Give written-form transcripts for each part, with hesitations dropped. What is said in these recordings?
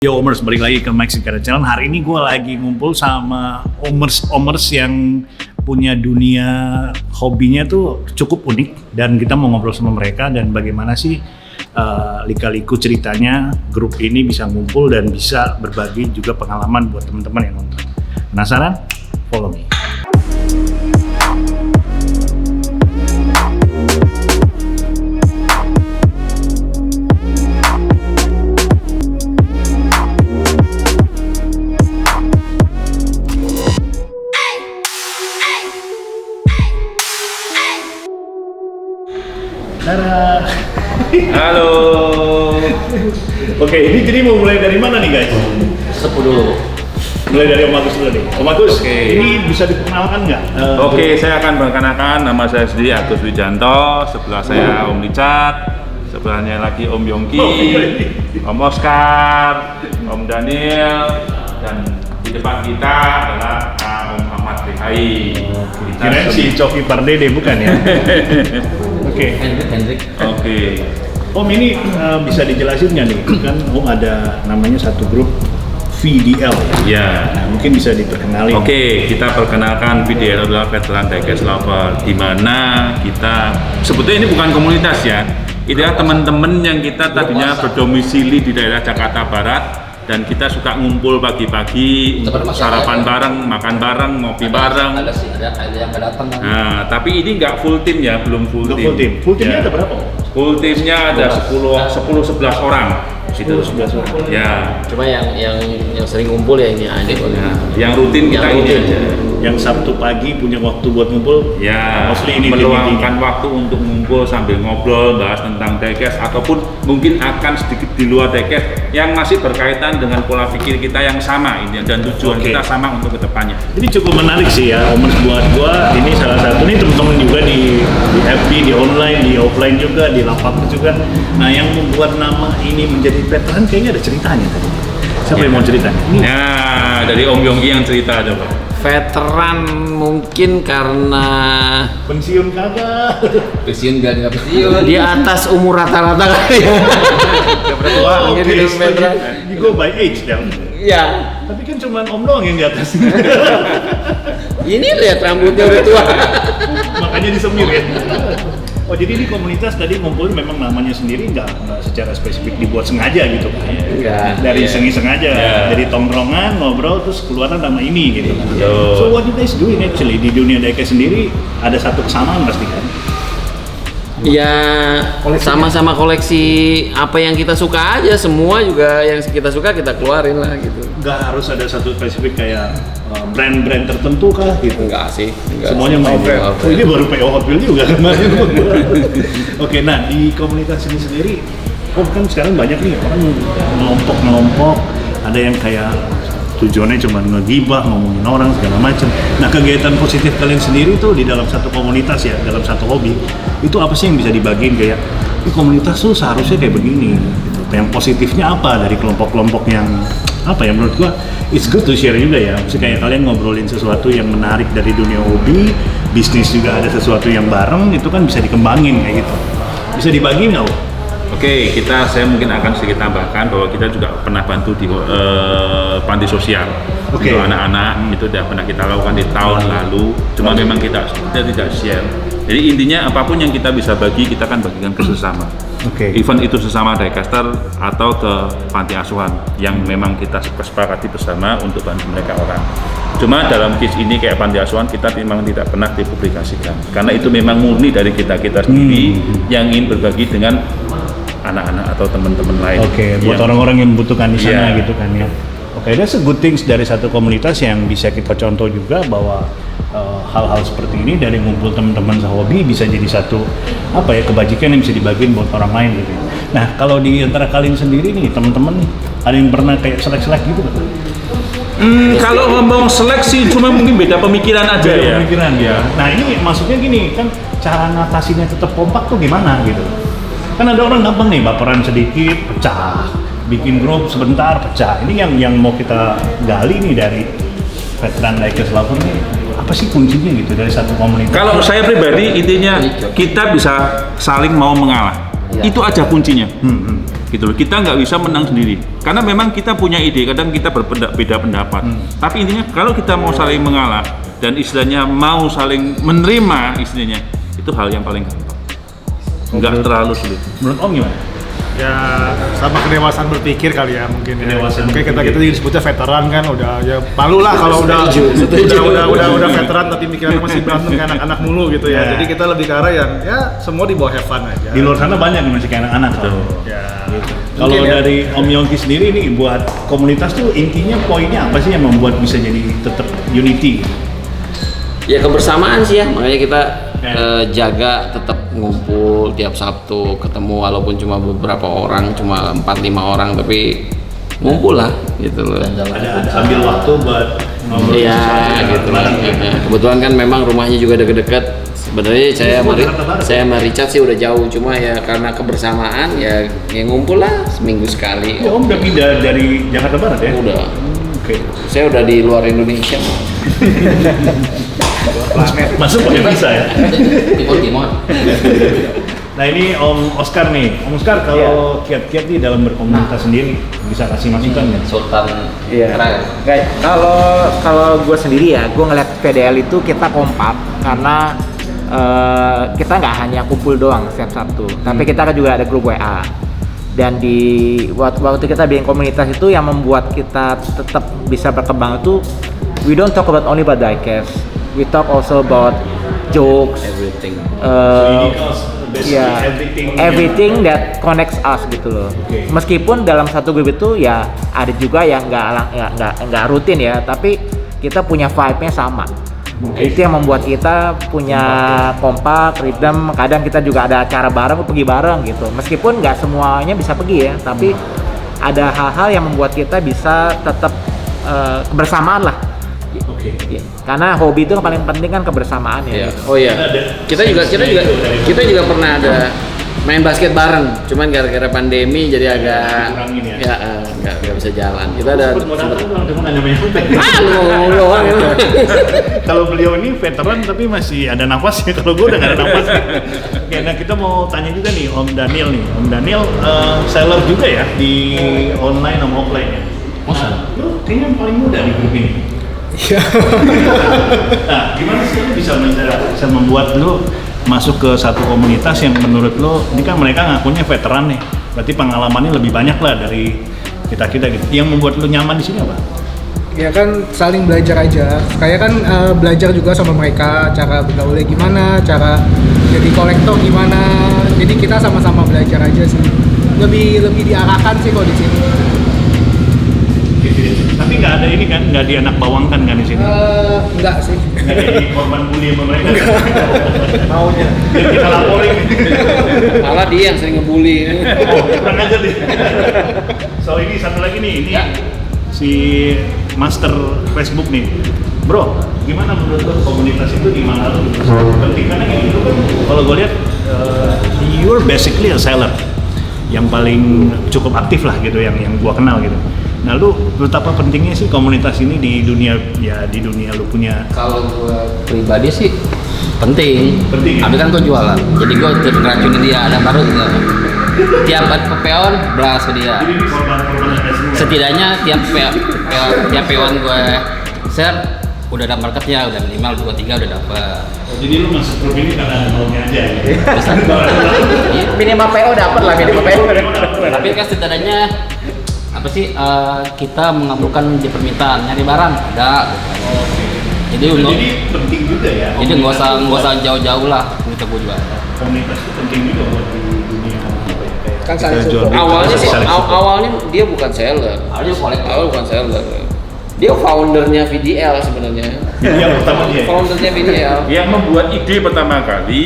Yo Omers, balik lagi ke Mexican Channel. Hari ini gue lagi ngumpul sama Omers yang punya dunia hobinya tuh cukup unik. Dan kita mau ngobrol sama mereka dan bagaimana sih lika-liku ceritanya grup ini bisa ngumpul dan bisa berbagi juga pengalaman buat teman-teman yang nonton. Penasaran? Follow me. Halo. Oke, ini jadi mau mulai dari mana nih guys? Sepuh dulu. Mulai dari Om Agus dulu nih. Om Agus, ini bisa diperkenalkan nggak? Oke, saya akan perkenalkan nama saya sendiri Agus Wijanto. Sebelah saya Om Richard, sebelahnya lagi Om Yongki, Om Oscar, Om Daniel, dan di depan kita adalah Om Ahmad Rihai. Kirain si Coki Pardede bukan ya? Oke. Hendrik. Oke. Om ini bisa dijelasin nggak nih? Kan Om ada namanya satu grup VDL Ya. Nah, mungkin bisa diperkenalin. Oke, kita perkenalkan VDL adalah Veteran Diecast Lover, di mana kita sebetulnya ini bukan komunitas ya. Ini adalah teman-teman yang kita tadinya berdomisili di daerah Jakarta Barat dan kita suka ngumpul pagi-pagi untuk sarapan bareng, makan bareng, ngopi bareng. Ada yang nggak datang. Nah, tapi ini nggak full tim ya, belum full Untuk tim. full tim. Full timnya Ya. ada berapa? Full timnya ada 10-11 orang. Situ. 11 orang. Ya. Cuma yang sering ngumpul ya ini aja. Nah, yang rutin kita Yang ini rutin. aja. Yang Sabtu pagi punya waktu buat ngumpul. Ya, Mostly ini meluangkan waktu untuk ngumpul sambil ngobrol, bahas tentang diecast ataupun mungkin akan sedikit di luar diecast yang masih berkaitan dengan pola pikir kita yang sama ini dan tujuan Oke. kita sama untuk kedepannya. Ini cukup menarik sih ya, Omers buat gua. Ini salah satu nih teman-teman juga di FB, di online, di offline juga, di lapangan juga. Nah, yang membuat nama ini menjadi veteran kayaknya ada ceritanya tadi. Siapa yang mau cerita? Ini Nah, dari Om Yongki yang cerita coba. Veteran mungkin karena pensiun kagak. pensiun nggak pensiun. Di atas umur rata-rata kali ya. Nggak pernah tua. Oke, Jadi veteran. you go by age dong. Ya, Tapi kan cuma Om doang yang di atas. ini lihat rambutnya udah tua. Makanya disemir ya. Oh, jadi di komunitas tadi ngumpul memang namanya sendiri nggak secara spesifik dibuat sengaja gitu kan? Enggak. Dari Iya. iseng-iseng aja, Iya. dari tongkrongan ngobrol terus keluar nama ini gitu. Betul. So what you guys doing actually di dunia diecast sendiri ada satu kesamaan pasti kan? Ya sama-sama koleksi apa yang kita suka aja, semua juga yang kita suka kita keluarin lah gitu. Nggak harus ada satu spesifik kayak brand-brand tertentu kah gitu? Enggak sih. Enggak. Semuanya main. Semua Oh, ini baru PO Hot Wheels juga kemarin. Oke, nah di komunitas ini sendiri, kan sekarang banyak nih orang ngelompok, ada yang kayak tujuannya cuma ngegibah, ngomongin orang segala macam. Nah, kegiatan positif kalian sendiri tuh di dalam satu komunitas ya, dalam satu hobi, itu apa sih yang bisa dibagiin kayak ini komunitas tuh seharusnya kayak begini gitu. Yang positifnya apa dari kelompok-kelompok yang apa ya, menurut gua it's good to share juga ya. Maksudnya kayak kalian ngobrolin sesuatu yang menarik dari dunia hobi, bisnis juga ada sesuatu yang bareng, itu kan bisa dikembangin kayak gitu. Bisa dibagi nggak? Om? Oke, saya mungkin akan sedikit tambahkan bahwa kita juga pernah bantu di panti sosial Oke. untuk anak-anak. Itu sudah pernah kita lakukan di tahun lalu. Cuma memang kita tidak share. Jadi intinya apapun yang kita bisa bagi, kita akan bagikan ke sesama. Oke. Event itu sesama diecaster atau ke panti asuhan yang memang kita sepakati bersama untuk bantu mereka orang. Cuma dalam case ini kayak panti asuhan kita memang tidak pernah dipublikasikan karena itu memang murni dari kita sendiri yang ingin berbagi dengan anak-anak atau teman-teman lain. Oke, buat Yang- orang-orang yang membutuhkan di sana Iya. gitu kan ya. Oke, that's a good things dari satu komunitas yang bisa kita contoh juga bahwa hal-hal seperti ini dari ngumpul teman-teman sehobi bisa jadi satu apa ya kebajikan yang bisa dibagiin buat orang lain gitu. Nah, kalau di antara kalian sendiri nih teman-teman ada yang pernah kayak selek-selek gitu kan? Kalau ngomong seleksi cuma mungkin beda pemikiran aja Beda ya. pemikiran ya. Nah, ini maksudnya gini kan cara ngatasinnya tetap kompak tuh gimana gitu. Kan ada orang gampang nih baperan sedikit pecah, bikin grup sebentar pecah. Ini yang mau kita gali nih dari veteran diecast lover nih, apa sih kuncinya gitu dari satu komunitas? Kalau saya pribadi intinya kita bisa saling mau mengalah. Itu aja kuncinya. Gitu loh. Kita nggak bisa menang sendiri. Karena memang kita punya ide, kadang kita beda pendapat. Tapi intinya kalau kita mau saling mengalah dan istilahnya mau saling menerima istilahnya, itu hal yang paling gampang. Nggak terlalu sulit. Menurut Om gimana? Ya sama kedewasaan berpikir kali ya mungkin. Kedewasaan Mungkin kita berpikir. juga disebutnya veteran kan, udah ya malu lah kalau udah veteran tapi mikirnya masih berantem kayak anak-anak mulu gitu ya. Ya. Jadi kita lebih ke arah yang ya semua di bawah have fun aja. Di luar sana banyak yang masih kayak anak-anak. Ya. Kalau Mungkin ya. dari Om Yongki sendiri nih buat komunitas tuh intinya poinnya apa sih yang membuat bisa jadi tetap unity? Ya kebersamaan sih ya, makanya kita Ya. jaga tetap ngumpul tiap Sabtu, ketemu walaupun cuma beberapa orang, cuma 4-5 orang tapi ngumpul lah gitu loh. Ada ambil waktu buat ngobrol. Iya gitu lah. Kebetulan kan memang rumahnya juga deket-deket. Sebenarnya saya sama Richard sih udah jauh, cuma ya karena kebersamaan ya ngumpul lah seminggu sekali. Ya, Om udah pindah dari Jakarta Barat ya? Udah. Oke. Saya udah di luar Indonesia. Masuk pakai visa ya? Timur. Nah ini Om Oscar nih. Om Oscar kalau kiat-kiat di dalam berkomunitas sendiri bisa kasih masukan ya? Sultan. Iya. Keren. Kayak kalau gue sendiri ya, gue ngeliat PDL itu kita kompak karena kita nggak hanya kumpul doang setiap Sabtu, tapi kita kan juga ada grup WA. Dan di waktu kita bikin komunitas itu yang membuat kita tetap bisa berkembang itu, we don't talk about only about diecast, we talk also about jokes, Everything. ya everything that connects us gitu loh. Oke. Meskipun dalam satu grup itu ya ada juga yang nggak rutin ya, tapi kita punya vibe-nya sama. Itu yang membuat kita punya kompak, rhythm. Kadang kita juga ada acara bareng, pergi bareng gitu. Meskipun nggak semuanya bisa pergi ya, tapi ada hal-hal yang membuat kita bisa tetap kebersamaan lah. Oke. Ya, karena hobi itu yang paling penting kan kebersamaan ya. Iya. Oh iya. Kita juga pernah ada main basket bareng. Cuman gara-gara pandemi jadi agak Kurangin ya. ya nggak bisa jalan. Kita ada Mau datang cuma nanya ngomong doang gitu. Kalau beliau ini veteran tapi masih ada nafasnya. Kalau gue udah nggak ada nafas. Oke, nah kita mau tanya juga nih Om Daniel nih. Om Daniel seller juga ya di online sama offline ya. Masa? Lu kayaknya yang paling muda di grup ini. Nah, gimana sih lu bisa membuat lu masuk ke satu komunitas yang menurut lu ini kan mereka ngakunya veteran nih. Berarti pengalamannya lebih banyak lah dari kita-kita gitu. Yang membuat lu nyaman di sini apa? Ya kan saling belajar aja. Kayak kan belajar juga sama mereka cara bergaulnya gimana, cara jadi kolektor gimana. Jadi kita sama-sama belajar aja sih. Lebih diarahkan sih kalau di sini. Tapi nggak ada ini kan, nggak dianak bawangkan kan di sini. Enggak sih. Nggak jadi korban bully sama mereka. Maunya. Biar kita laporin. Malah dia yang sering ngebully. Oh, kurang ajar deh. So ini satu lagi nih, ini si master Facebook nih. Bro, gimana menurut lo komunitas itu di mana lo penting? Karena gini, lo kan kalau gue lihat you're basically a seller yang paling cukup aktif lah gitu, yang gua kenal gitu. Nah, lu betapa pentingnya sih komunitas ini di dunia lu punya. Kalau gue pribadi sih penting. Penting ya? Tapi kan gue jualan, jadi gue tetap ngeracunin dia. Ada baru gitu. Tiap peon belas ke dia. Jadi ini korban-korban ada semua. Setidaknya tiap peon gue share udah ada marketnya, udah minimal 2-3 udah dapet. Jadi lu masuk grup ini karena maunya aja ya? Bisa. Iya. Minimal PO dapat lah, minimal PO. Tapi kan setidaknya apa sih kita mengabulkan di permintaan nyari barang ada. Jadi Jadi penting juga ya. nggak usah jauh-jauh lah kita gue juga. Komunitas itu penting juga buat di dunia apa ya, kayak Kan kita saling jual support. beli, Awalnya sih saling support. awalnya dia bukan seller. Awalnya kolektor. Awalnya bukan seller. Dia foundernya VDL sebenarnya. Jadi yang pertama dia. Foundernya VDL. Yang membuat ide pertama kali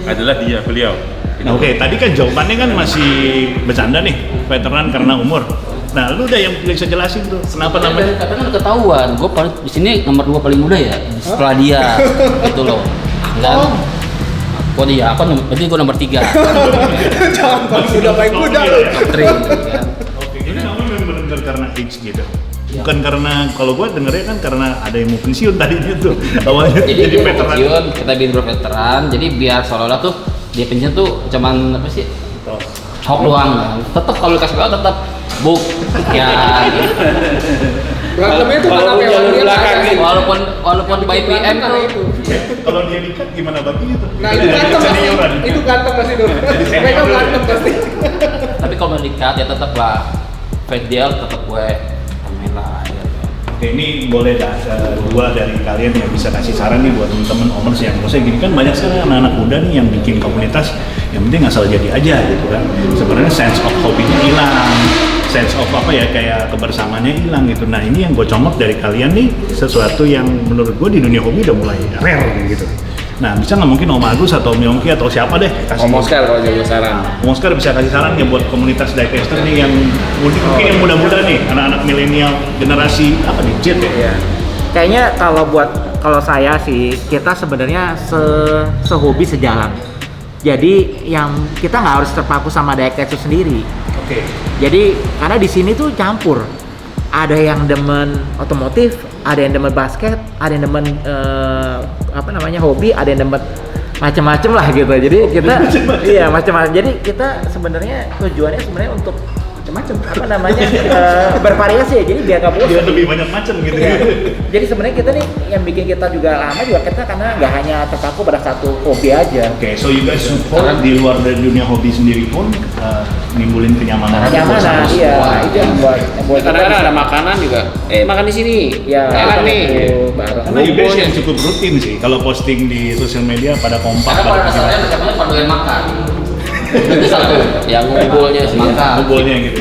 adalah beliau. Nah, oke, tadi kan jawabannya kan masih bercanda nih, veteran karena umur. Nah, lu udah yang bisa jelasin tuh, kenapa namanya? Tapi kan udah ketahuan, gue di sini nomor 2 paling muda ya, setelah dia, gitu loh. Dan, kok dia, berarti gue nomor 3. Jangan paling muda lu. Tri, kan. Oke, jadi namanya memang benar karena age gitu. Bukan karena, kalau gua dengernya kan karena ada yang mau pensiun tadinya tuh awalnya Jadi dia mau veteran. pensiun, kita bikin grup veteran, jadi biar seolah-olah tuh dia pensiun tuh cuman apa sih, Hoax doang. Tetap kalau dikasih tahu tetap book ya. Berantemnya tuh karena Walaupun jalur belakang gitu. Walaupun by PM karena tuh itu. Kalau dia dikat gimana baginya tuh? Nah itu ganteng pasti, itu ganteng pasti tuh. Mereka ganteng pasti. tapi kalau mendekat ya tetap lah face deal tetap gue main lah ya. Oke, ini boleh dah dua dari kalian yang bisa kasih saran nih buat teman-teman omers yang maksudnya gini kan banyak sekali anak-anak muda nih yang bikin komunitas yang penting asal jadi aja gitu kan. Sebenarnya sense of hobi-nya hilang, sense of apa ya kayak kebersamaannya hilang gitu. Nah ini yang gue comot dari kalian nih sesuatu yang menurut gue di dunia hobi udah mulai rare gitu. Nah bisa nggak mungkin Om Agus atau Om Yongki atau siapa deh kasih Om Oscar kalau jago saran. Om Oscar bisa kasih saran ya buat komunitas diecaster nih yang mungkin yang muda-muda nih, anak-anak milenial generasi apa nih Z ya? Iya. Kayaknya kalau saya sih kita sebenarnya sehobi sejalan. Jadi yang kita nggak harus terpaku sama diecast itu sendiri. Oke. Jadi karena di sini tuh campur. Ada yang demen otomotif, ada yang demen basket, ada yang demen hobi, ada yang demen macam-macam lah gitu. Jadi kita iya macam-macam. Jadi kita sebenarnya tujuannya sebenarnya untuk macam-macam bervariasi ya. Jadi biar nggak bosan. Biar lebih banyak macam gitu. Iya. Jadi sebenarnya kita nih yang bikin kita juga lama juga kita karena nggak hanya terpaku pada satu hobi aja. Oke, so you guys support di luar dari dunia hobi sendiri pun nimbulin kenyamanan. Kenyamanan, iya. Itu yang buat Kadang-kadang ada makanan juga. Makan di sini. ya Enak nih. bareng. Karena you guys yang cukup rutin sih kalau posting di sosial media pada kompak. Karena pada dasarnya macamnya paduan makan. Itu satu. Yang ngumpulnya sih. Makan. Kumpulnya gitu.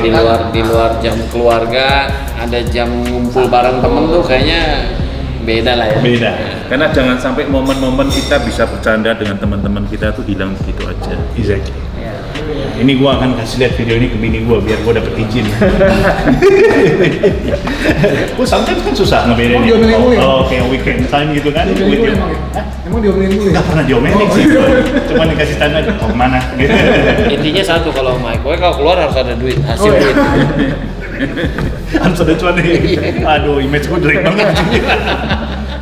Di luar jam keluarga, ada jam ngumpul bareng temen tuh kayaknya beda lah ya. Beda. Karena jangan sampai momen-momen kita bisa bercanda dengan teman-teman kita tuh hilang begitu aja. Exactly. Ini gua akan kasih lihat video ini ke bini gua biar gua dapet izin. Gua sometimes kan susah ngebedain. Oh, diomelin mulu ya? Oke, weekend time gitu kan. Diomelin mulu emang ya? Emang diomelin mulu ya? Nggak pernah diomelin sih. Cuma dikasih tanda mau kemana. Gitu. Intinya satu kalau Mike, pokoknya kalau keluar harus ada duit, hasil duit. Harus ada cuan nih. Aduh, image gue jelek banget.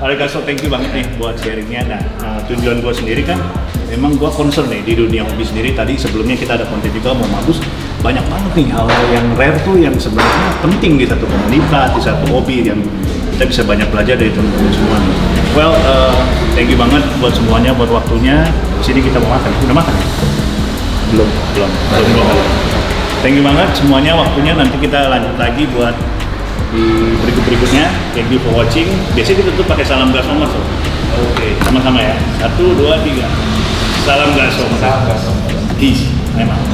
Alright guys, so thank you banget nih buat sharingnya. Nah, tujuan gue sendiri kan, memang gue concern nih di dunia hobi sendiri. Tadi sebelumnya kita ada konten juga mau bagus. Banyak banget nih hal-hal yang rare tuh yang sebenarnya penting di satu komunitas, di satu hobi yang kita bisa banyak belajar dari teman-teman semua nih. Well, thank you banget buat semuanya, buat waktunya. Di sini kita mau makan. Udah makan? Belum. Thank you banget semuanya waktunya. Nanti kita lanjut lagi buat di berikutnya. Thank you for watching. Biasanya kita tutup pakai salam gas nomor. Oke, sama-sama ya. 1, 2, 3. Salam gas nomor. Peace. Memang.